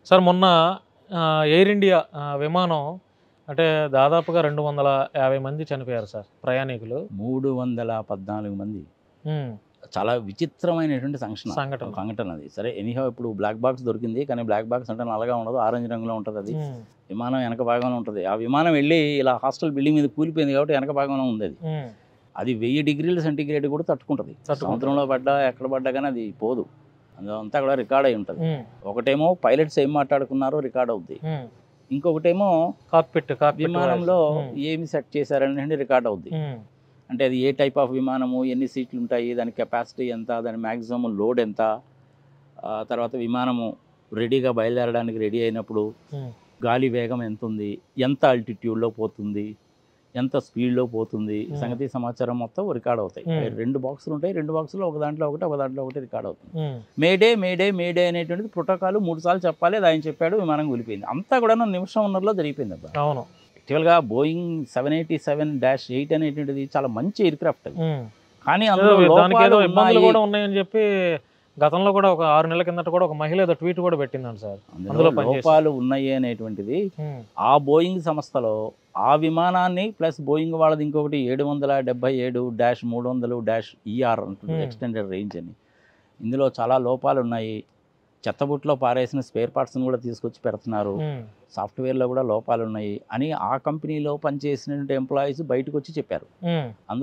Sir మొన్న air India విమానం అంటే దాదాపుగా 250 మంది చనిపోయారు సార్ ప్రయాణికులు. 314 మంది. హ్మ్. చాలా విచిత్రమైనటువంటి సంఘటన అది. సరే ఎనీహౌ ఇప్పుడు బ్లాక్ బాక్స్ దొరికింది. కానీ బ్లాక్ బాక్స్ అంటే నల్లగా ఉండదు, ఆరెంజ్ రంగులో ఉంటుంది. అది విమానం వెనక భాగంలో ఉంటుంది. ఆ విమానం వెళ్ళి ఇలా హాస్టల్ బిల్డింగ్ మీద కూలిపోయింది కాబట్టి వెనక భాగంలో ఉంది. అది 1000 డిగ్రీల సెంటీగ్రేడ్ కూడా తట్టుకుంటుంది. సముద్రంలో పడ్డా ఎక్కడ పడ్డా కానీ అది పోదు. అంతా కూడా రికార్డ్ అయి ఉంటుంది. ఒకటేమో పైలట్స్ ఏం మాట్లాడుకున్నారో రికార్డ్ అవుద్ది, ఇంకొకటేమో విమానంలో ఏమి సెట్ చేశారనేది రికార్డ్ అవుద్ది. అంటే అది ఏ టైప్ ఆఫ్ విమానము, ఎన్ని సీట్లు ఉంటాయి, దాని కెపాసిటీ ఎంత, దాని మ్యాక్సిమం లోడ్ ఎంత, తర్వాత విమానము రెడీగా బయలుదేరడానికి రెడీ అయినప్పుడు గాలి వేగం ఎంత ఉంది, ఎంత ఆల్టిట్యూడ్లో పోతుంది, ఎంత స్పీడ్లో పోతుంది, సంగతి సమాచారం మొత్తం రికార్డ్ అవుతాయి. 2 బాక్సులు ఉంటాయి. 2 బాక్సులు ఒక దాంట్లో ఒకటి రికార్డ్ అవుతుంది. మేడే మేడే మేడే అనేటువంటిది ప్రోటోకాల్ 3 సార్లు చెప్పాలి. అది ఆయన చెప్పాడు, విమానం కూలిపోయింది. అంతా కూడా నిమిషంన్నరలో జరిగిపోయింది అబ్బా. అవును. యాక్చువల్గా బోయింగ్ 787-8 అనేటువంటిది చాలా మంచి ఎయిర్ క్రాఫ్ట్ అది. కానీ అందులో ఇబ్బందులు కూడా ఉన్నాయని చెప్పి గతంలో కూడా ఒక 6 నెలల కిందట కూడా ఒక మహిళ ఏదో ట్వీట్ కూడా పెట్టిందండి సార్. అందులో లోపాలు ఉన్నాయి అనేటువంటిది ఆ బోయింగ్ సంస్థలో ఆ విమానాన్ని ప్లస్ బోయింగ్ వాళ్ళది ఇంకొకటి 777-300-ER అంటుంది, ఎక్స్టెండెడ్ రేంజ్ అని. ఇందులో చాలా లోపాలు ఉన్నాయి. చెత్తబుట్లో పారేసిన స్పేర్ పార్ట్స్ని కూడా తీసుకొచ్చి పెడుతున్నారు. సాఫ్ట్వేర్లో కూడా లోపాలు ఉన్నాయి అని ఆ కంపెనీలో పనిచేసినటువంటి ఎంప్లాయీస్ బయటకు వచ్చి చెప్పారు. అందులో